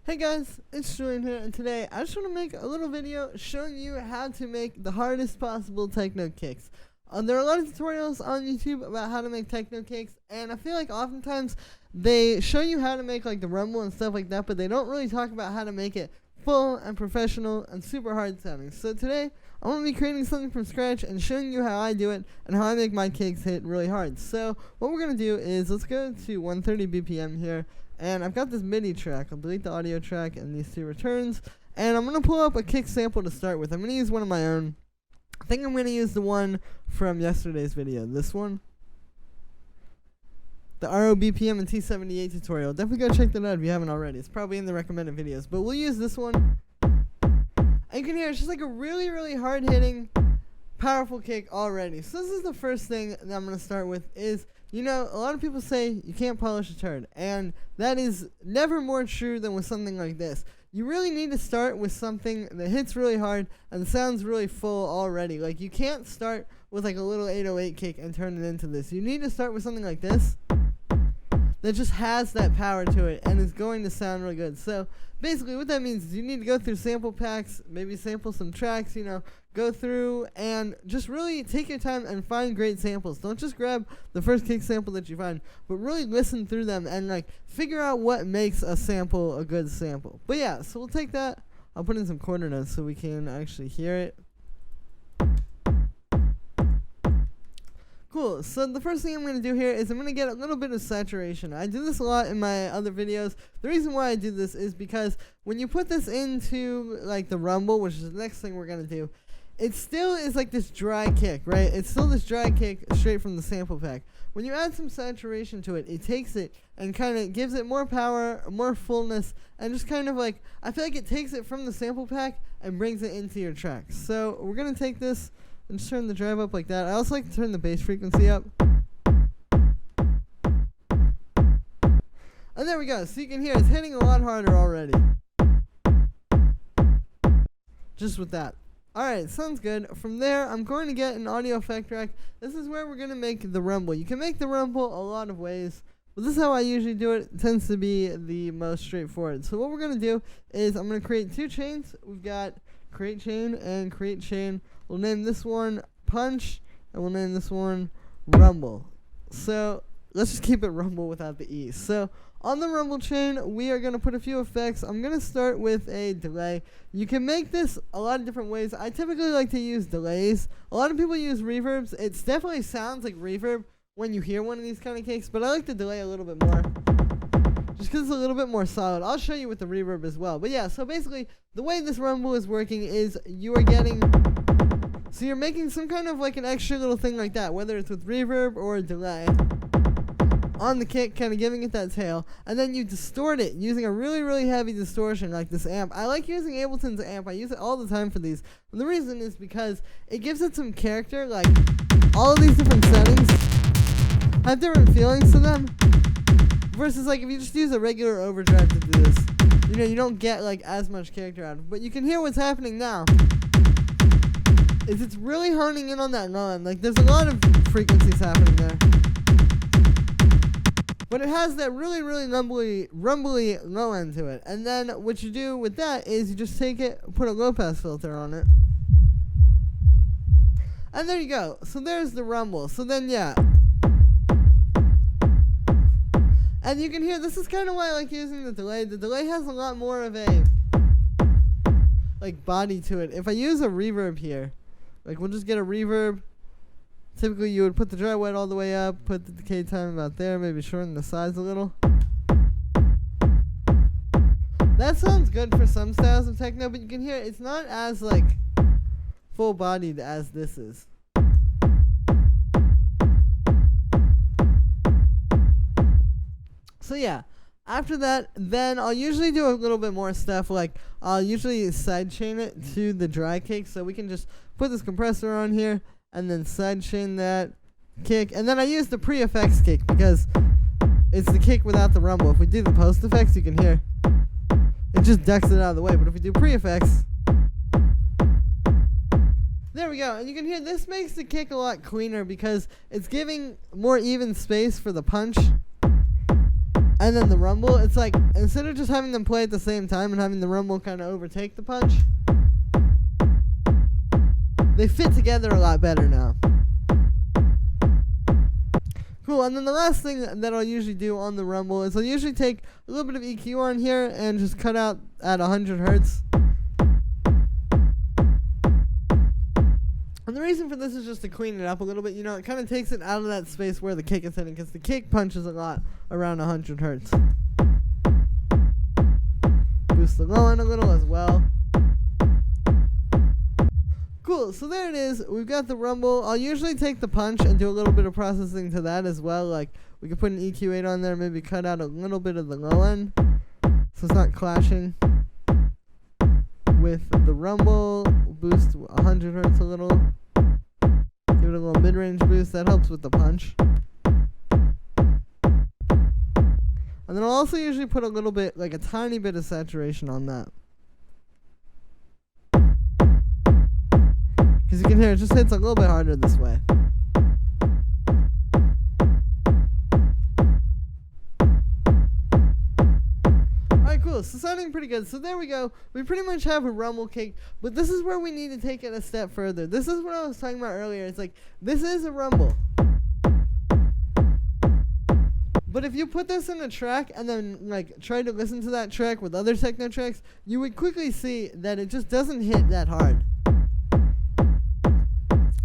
Hey guys, it's Julian here, and today I just want to make a little video showing you how to make the hardest possible techno kicks. There are a lot of tutorials on YouTube about how to make techno kicks, and I feel like oftentimes they show you how to make like the rumble and stuff like that, but they don't really talk about how to make it full and professional and super hard sounding. So today I'm going to be creating something from scratch and showing you how I do it and how I make my kicks hit really hard. So what we're going to do is let's go to 130 BPM here. And I've got this MIDI track. I'll delete the audio track and these two returns. And I'm going to pull up a kick sample to start with. I'm going to use one of my own. I think I'm going to use the one from yesterday's video. This one. The ROBPM and T78 tutorial. Definitely go check that out if you haven't already. It's probably in the recommended videos. But we'll use this one. And you can hear it's just like a really, really hard-hitting, powerful kick already. So this is the first thing that I'm going to start with is, you know, a lot of people say you can't polish a turd, and that is never more true than with something like this. You really need to start with something that hits really hard and sounds really full already. Like, you can't start with like a little 808 kick and turn it into this. You need to start with something like this that just has that power to it and is going to sound really good. So basically what that means is you need to go through sample packs, maybe sample some tracks, you know, go through and just really take your time and find great samples. Don't just grab the first kick sample that you find, but really listen through them and like figure out what makes a sample a good sample. But yeah, so we'll take that. I'll put in some quarter notes so we can actually hear it. Cool, so the first thing I'm going to do here is I'm going to get a little bit of saturation. I do this a lot in my other videos. The reason why I do this is because when you put this into like the rumble, which is the next thing we're going to do, it still is like this dry kick, right? It's still this dry kick straight from the sample pack. When you add some saturation to it, it takes it and kind of gives it more power, more fullness, and just kind of like, I feel like it takes it from the sample pack and brings it into your track. So we're going to take this and just turn the drive up like that. I also like to turn the bass frequency up. And there we go. So you can hear it's hitting a lot harder already. Just with that. Alright, sounds good. From there, I'm going to get an audio effect track. This is where we're going to make the rumble. You can make the rumble a lot of ways, but this is how I usually do it. It tends to be the most straightforward. So what we're going to do is I'm going to create two chains. We've got create chain and create chain. We'll name this one punch, and we'll name this one rumble. So let's just keep it rumble without the E. So on the rumble chain, we are going to put a few effects. I'm going to start with a delay. You can make this a lot of different ways. I typically like to use delays. A lot of people use reverbs. It definitely sounds like reverb when you hear one of these kind of kicks, but I like the delay a little bit more, just because it's a little bit more solid. I'll show you with the reverb as well. But yeah, so basically, the way this rumble is working is you are getting, so you're making some kind of like an extra little thing like that, whether it's with reverb or a delay on the kick, kind of giving it that tail, and then you distort it using a really, really heavy distortion like this amp. I like using Ableton's amp. I use it all the time for these. And the reason is because it gives it some character. Like, all of these different settings have different feelings to them, versus like if you just use a regular overdrive to do this, you know, you don't get like as much character out of it. But you can hear what's happening now is it's really honing in on that low end. Like, there's a lot of frequencies happening there, but it has that really, really rumbly low end to it. And then what you do with that is you just take it, put a low pass filter on it, and there you go. So there's the rumble. So then, yeah. And you can hear, this is kind of why I like using the delay. The delay has a lot more of a like body to it. If I use a reverb here, like we'll just get a reverb. Typically you would put the dry wet all the way up, put the decay time about there, maybe shorten the size a little. That sounds good for some styles of techno, but you can hear it's not as like full bodied as this is. So yeah, after that, then I'll usually do a little bit more stuff. Like, I'll usually sidechain it to the dry kick, so we can just put this compressor on here and then sidechain that kick. And then I use the pre-effects kick because it's the kick without the rumble. If we do the post-effects, you can hear it just ducks it out of the way. But if we do pre-effects, there we go. And you can hear this makes the kick a lot cleaner because it's giving more even space for the punch. and then the rumble, it's like, instead of just having them play at the same time and having the rumble kind of overtake the punch, they fit together a lot better now. Cool, and then the last thing that I'll usually do on the rumble is I'll usually take a little bit of EQ on here and just cut out at 100 hertz. And the reason for this is just to clean it up a little bit. You know, it kind of takes it out of that space where the kick is hitting, because the kick punches a lot around 100 hertz. Boost the low end a little as well. Cool, so there it is. We've got the rumble. I'll usually take the punch and do a little bit of processing to that as well. Like, we could put an EQ8 on there, maybe cut out a little bit of the low end, so it's not clashing with the rumble. Boost 100 hertz a little. Give it a little mid-range boost. That helps with the punch. And then I'll also usually put a little bit, like a tiny bit of saturation on that. Because you can hear it just hits a little bit harder this way. Alright, cool. So sounding pretty good. So there we go. We pretty much have a rumble kick, but this is where we need to take it a step further. This is what I was talking about earlier. It's like, this is a rumble. But if you put this in a track and then like try to listen to that track with other techno tracks, you would quickly see that it just doesn't hit that hard.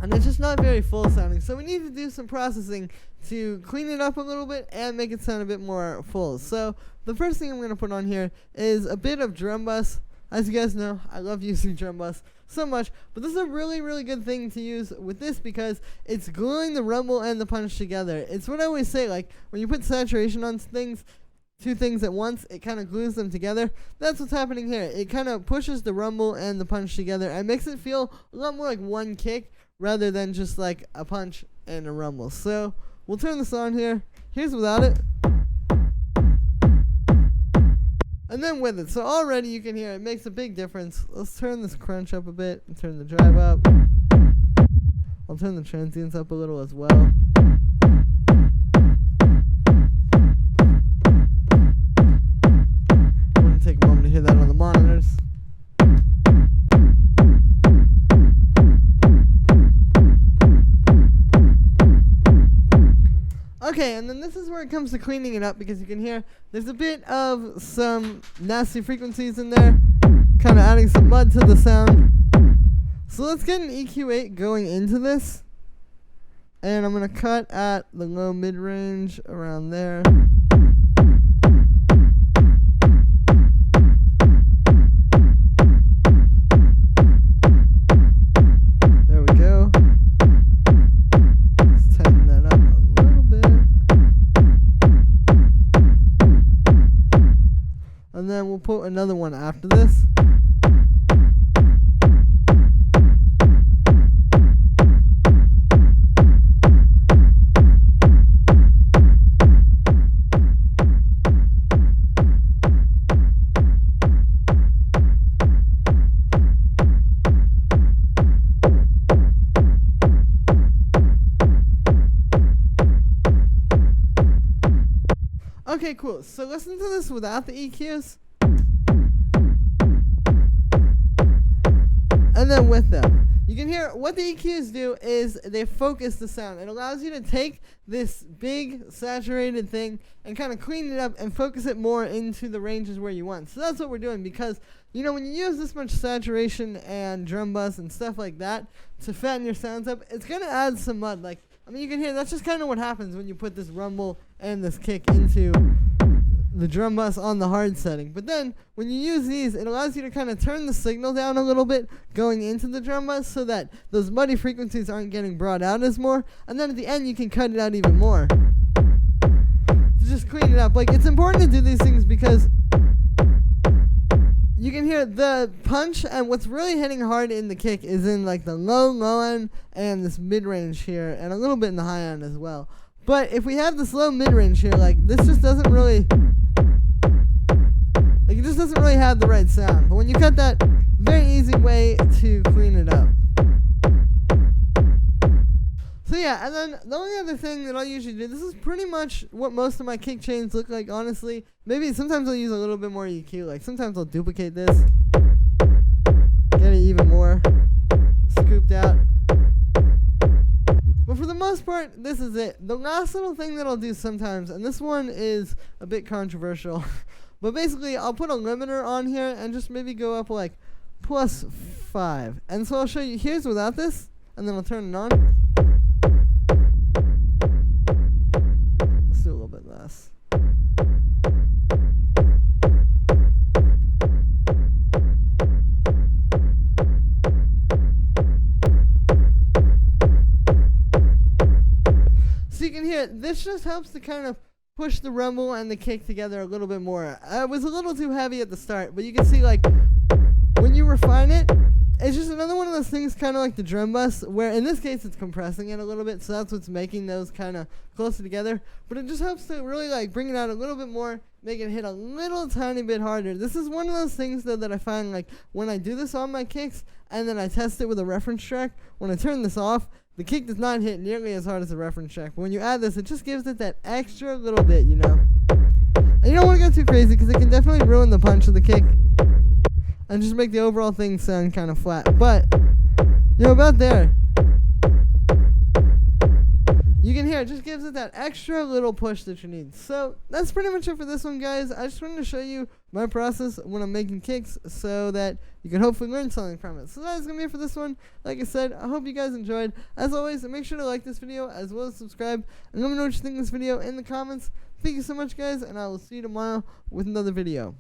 And it's just not very full sounding. So we need to do some processing to clean it up a little bit and make it sound a bit more full. So the first thing I'm going to put on here is a bit of drum bus. As you guys know, I love using drum bus so much. But this is a really, really good thing to use with this because it's gluing the rumble and the punch together. It's what I always say, like when you put saturation on things, two things at once, it kind of glues them together. That's what's happening here. It kind of pushes the rumble and the punch together and makes it feel a lot more like one kick, rather than just like a punch and a rumble. So we'll turn this on here. Here's without it. And then with it. So already you can hear it makes a big difference. Let's turn this crunch up a bit and turn the drive up. I'll turn the transients up a little as well. I'm going to take a moment to hear that on the monitors. Okay, and then this is where it comes to cleaning it up, because you can hear there's a bit of some nasty frequencies in there, kind of adding some mud to the sound. So let's get an EQ8 going into this, and I'm going to cut at the low mid-range around there. There we go. Let's tighten that up a little bit. And then we'll put another one after this. Okay, cool. So listen to this without the EQs. And then with them. You can hear what the EQs do is they focus the sound. It allows you to take this big saturated thing and kind of clean it up and focus it more into the ranges where you want. So that's what we're doing, because you know when you use this much saturation and drum bus and stuff like that to fatten your sounds up, it's going to add some mud. Like, I mean, you can hear that's just kind of what happens when you put this rumble and this kick into the drum bus on the hard setting. But then when you use these, it allows you to kind of turn the signal down a little bit going into the drum bus so that those muddy frequencies aren't getting brought out as more. And then at the end, you can cut it out even more to just clean it up. Like, it's important to do these things because you can hear the punch, and what's really hitting hard in the kick is in like the low end and this mid-range here, and a little bit in the high end as well. But if we have this low mid-range here, like this just doesn't really, like it just doesn't really have the right sound. But when you cut that, very easy way to clean it up. So yeah, and then the only other thing that I usually do, this is pretty much what most of my kick chains look like, honestly. Maybe sometimes I'll use a little bit more EQ, like sometimes I'll duplicate this, get it even more scooped out. But for the most part, this is it. The last little thing that I'll do sometimes, and this one is a bit controversial, but basically I'll put a limiter on here and just maybe go up like +5. And so I'll show you, here's without this, and then I'll turn it on. Let's do a little bit less. So you can hear, this just helps to kind of push the rumble and the kick together a little bit more. It was a little too heavy at the start, but you can see like when you refine it, it's just another one of those things kind of like the drum bus, where in this case it's compressing it a little bit, so that's what's making those kind of closer together. But it just helps to really like bring it out a little bit more, make it hit a little tiny bit harder. This is one of those things though that I find like when I do this on my kicks and then I test it with a reference track, when I turn this off, the kick does not hit nearly as hard as the reference track. But when you add this, it just gives it that extra little bit, you know. And you don't want to go too crazy because it can definitely ruin the punch of the kick and just make the overall thing sound kind of flat. But, you know, about there, you can hear it just gives it that extra little push that you need. So that's pretty much it for this one, guys. I just wanted to show you my process when I'm making kicks so that you can hopefully learn something from it. So that's going to be it for this one. Like I said, I hope you guys enjoyed. As always, make sure to like this video as well as subscribe. And let me know what you think of this video in the comments. Thank you so much, guys, and I will see you tomorrow with another video.